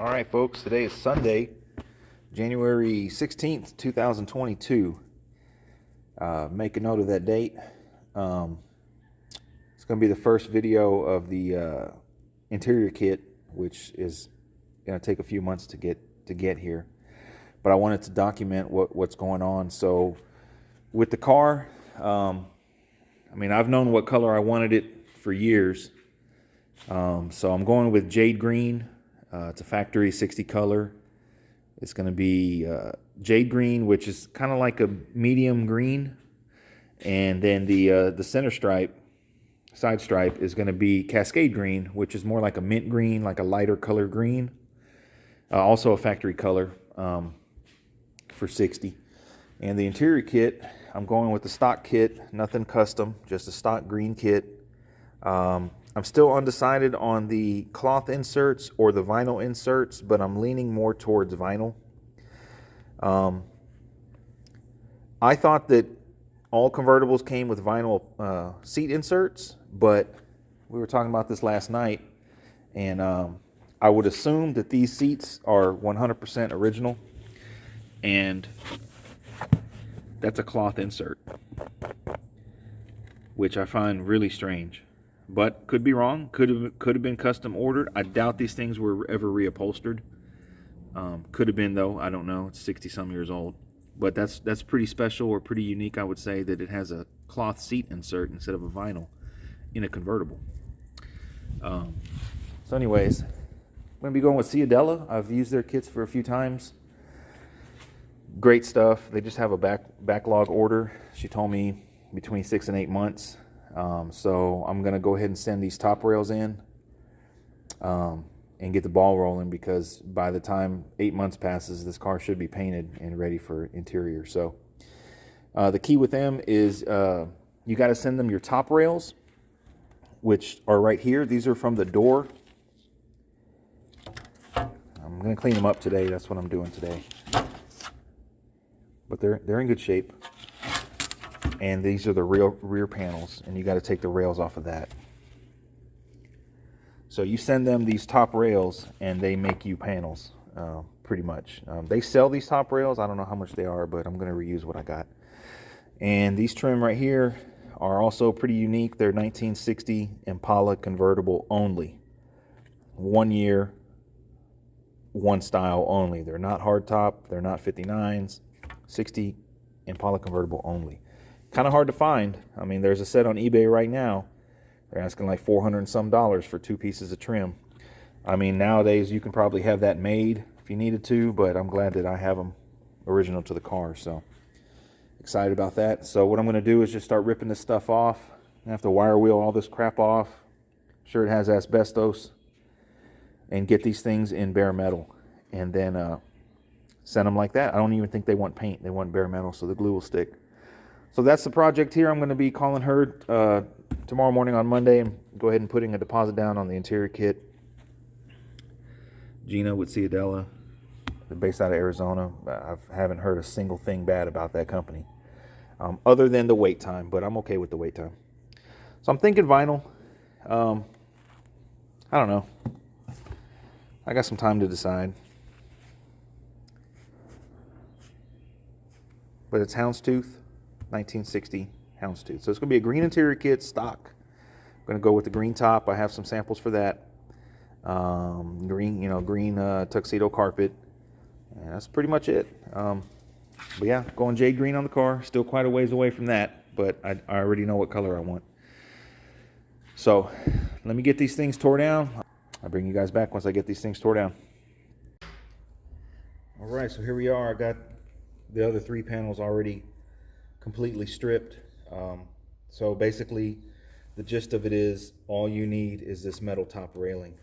All right, folks, today is Sunday, January 16th, 2022. Make a note of that date. It's going to be the first video of the interior kit, which is going to take a few months to get here. But I wanted to document what's going on. So with the car, I mean, I've known what color I wanted it for years. So I'm going with jade green. It's a factory 60 color. It's going to be jade green, which is kind of like a medium green, and then the center stripe, side stripe, is going to be cascade green, which is more like a mint green, like a lighter color green. Also a factory color for 60. And the interior kit, I'm going with the stock kit, nothing custom, just a stock green kit. I'm still undecided on the cloth inserts or the vinyl inserts, but I'm leaning more towards vinyl. I thought that all convertibles came with vinyl seat inserts, but we were talking about this last night, and I would assume that these seats are 100% original, and that's a cloth insert, which I find really strange. But could be wrong. Could have been custom ordered. I doubt these things were ever reupholstered. Could have been, though. I don't know. It's 60-some years old. But that's pretty special or pretty unique, I would say, that it has a cloth seat insert instead of a vinyl in a convertible. So anyways, I'm going to be going with Ciadella. I've used their kits for a few times. Great stuff. They just have a backlog order. She told me between 6 and 8 months. So I'm going to go ahead and send these top rails in and get the ball rolling, because by the time 8 months passes, this car should be painted and ready for interior. So the key with them is you got to send them your top rails, which are right here. These are from the door. I'm going to clean them up today. That's what I'm doing today. But they're in good shape. And these are the rear panels, and you got to take the rails off of that. So you send them these top rails, and they make you panels, pretty much. They sell these top rails. I don't know how much they are, but I'm going to reuse what I got. And these trim right here are also pretty unique. They're 1960 Impala convertible only. 1 year, one style only. They're not hardtop. They're not 59s. 60 Impala convertible only. Kind of hard to find. I mean, there's a set on eBay right now. They're asking like $400 and some for 2 pieces of trim. I mean, nowadays you can probably have that made if you needed to, but I'm glad that I have them original to the car. So excited about that. So what I'm going to do is just start ripping this stuff off. I have to wire wheel all this crap off. I'm sure it has asbestos. And get these things in bare metal. And then send them like that. I don't even think they want paint. They want bare metal, so the glue will stick. So that's the project here. I'm going to be calling her tomorrow morning on Monday and go ahead and putting a deposit down on the interior kit. Gina with Ciadella. They're based out of Arizona. I haven't heard a single thing bad about that company, other than the wait time, but I'm okay with the wait time. So I'm thinking vinyl. I don't know. I got some time to decide. But it's houndstooth. 1960 houndstooth. So it's going to be a green interior kit, stock. I'm going to go with the green top. I have some samples for that. Green tuxedo carpet. And that's pretty much it. But yeah, going jade green on the car. Still quite a ways away from that, but I already know what color I want. So let me get these things tore down. I'll bring you guys back once I get these things tore down. All right, so here we are. I got the other 3 panels already completely stripped. So basically the gist of it is all you need is this metal top railing.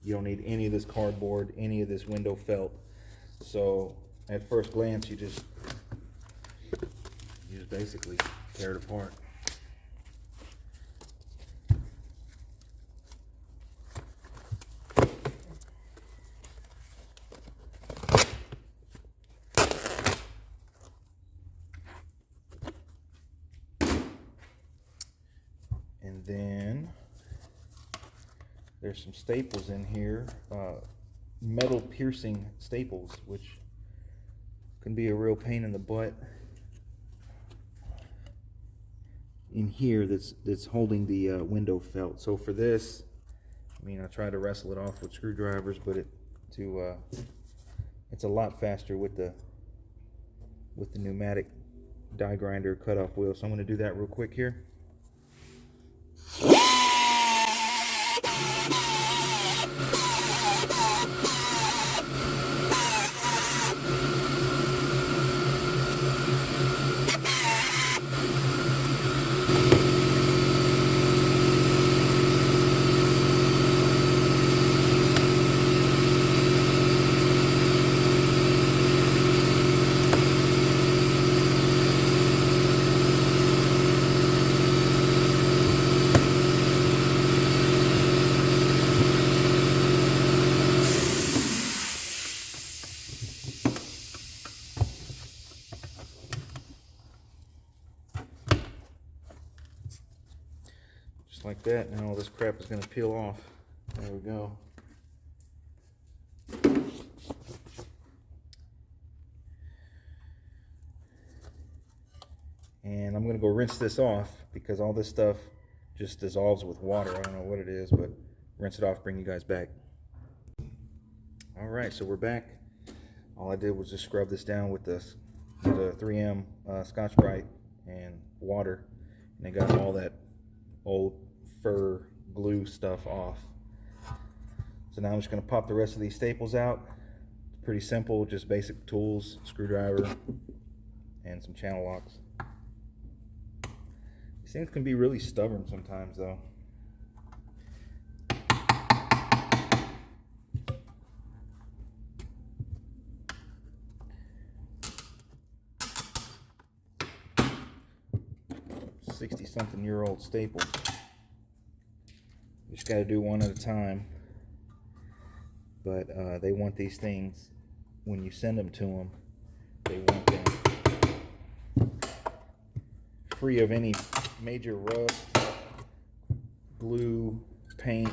You don't need any of this cardboard, any of this window felt. So at first glance you just basically tear it apart. And then there's some staples in here, metal piercing staples, which can be a real pain in the butt in here that's holding the window felt. So for this, I mean, I tried to wrestle it off with screwdrivers, but it's a lot faster with the pneumatic die grinder cutoff wheel. So I'm going to do that real quick here. Just like that. Now all this crap is going to peel off. There we go. And I'm going to go rinse this off because all this stuff just dissolves with water. I don't know what it is, but rinse it off, bring you guys back. All right, so we're back. All I did was just scrub this down with the 3M Scotch-Brite and water, and I got all that old fur glue stuff off. So now I'm just going to pop the rest of these staples out. It's pretty simple, just basic tools, screwdriver, and some channel locks. These things can be really stubborn sometimes, though. $60-something-year-old staple. You just got to do one at a time. But they want these things, when you send them to them, they want them free of any major rust, glue, paint,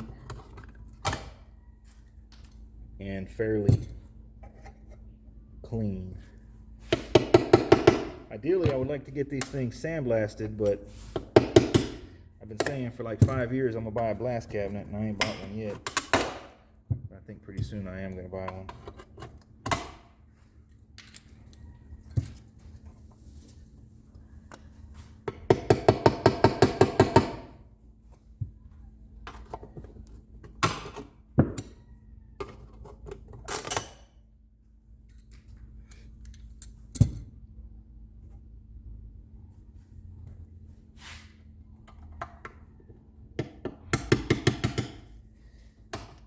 and fairly clean. Ideally, I would like to get these things sandblasted, but I've been saying for like 5 years I'm gonna buy a blast cabinet, and I ain't bought one yet. But I think pretty soon I am gonna buy one.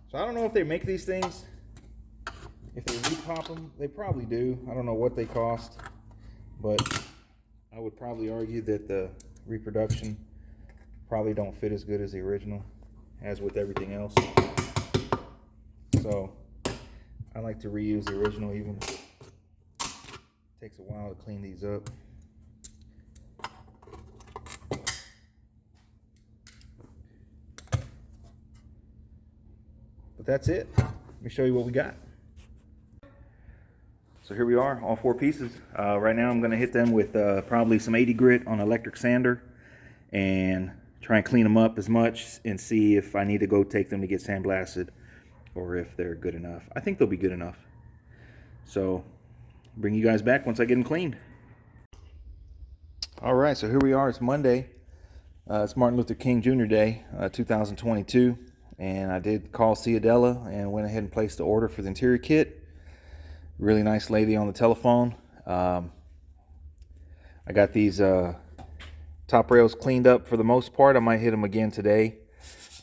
So I don't know if they make these things, if they repop them. They probably do. I don't know what they cost, but I would probably argue that the reproduction probably don't fit as good as the original, as with everything else. So I like to reuse the original, even if it takes a while to clean these up. But that's it. Let me show you what we got. So here we are, all 4 pieces. Right now I'm going to hit them with probably some 80 grit on electric sander and try and clean them up as much and see if I need to go take them to get sandblasted or if they're good enough. I think they'll be good enough. So bring you guys back once I get them cleaned. All right, so here we are. It's Monday. It's Martin Luther King Jr. Day, 2022. And I did call Ciadella and went ahead and placed the order for the interior kit. Really nice lady on the telephone. I got these top rails cleaned up for the most part. I might hit them again today.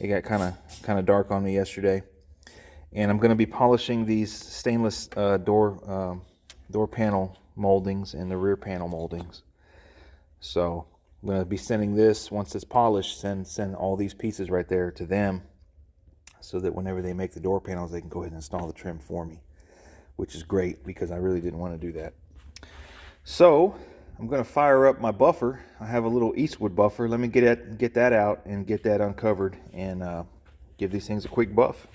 It got kind of dark on me yesterday. And I'm going to be polishing these stainless door panel moldings and the rear panel moldings. So I'm going to be sending this, once it's polished, send all these pieces right there to them, so that whenever they make the door panels, they can go ahead and install the trim for me, which is great because I really didn't want to do that. So I'm going to fire up my buffer. I have a little Eastwood buffer. Let me get that out and get that uncovered and give these things a quick buff.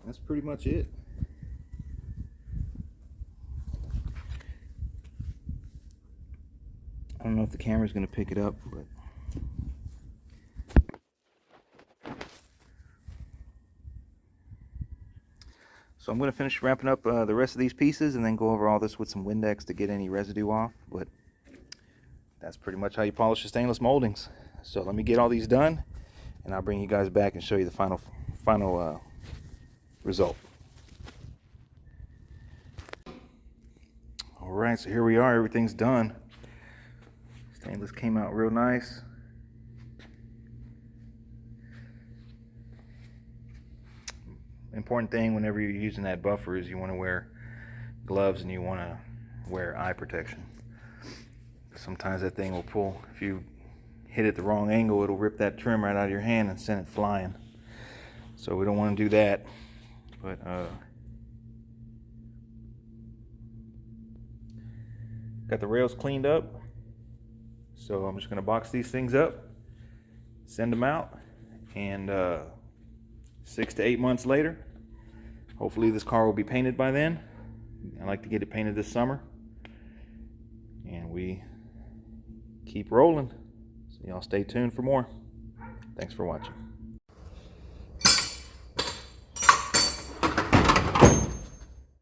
That's pretty much it. I don't know if the camera's going to pick it up, but so I'm going to finish wrapping up the rest of these pieces and then go over all this with some Windex to get any residue off. But that's pretty much how you polish the stainless moldings. So let me get all these done, and I'll bring you guys back and show you the final result. All right, so here we are. Everything's done. Stainless came out real nice. Important thing whenever you're using that buffer is you want to wear gloves and you want to wear eye protection. Sometimes that thing will pull. If you hit it the wrong angle, it'll rip that trim right out of your hand and send it flying. So we don't want to do that. But got the rails cleaned up. So I'm just going to box these things up, send them out, and 6 to 8 months later, hopefully this car will be painted by then. I like to get it painted this summer, and we keep rolling. So y'all stay tuned for more. Thanks for watching.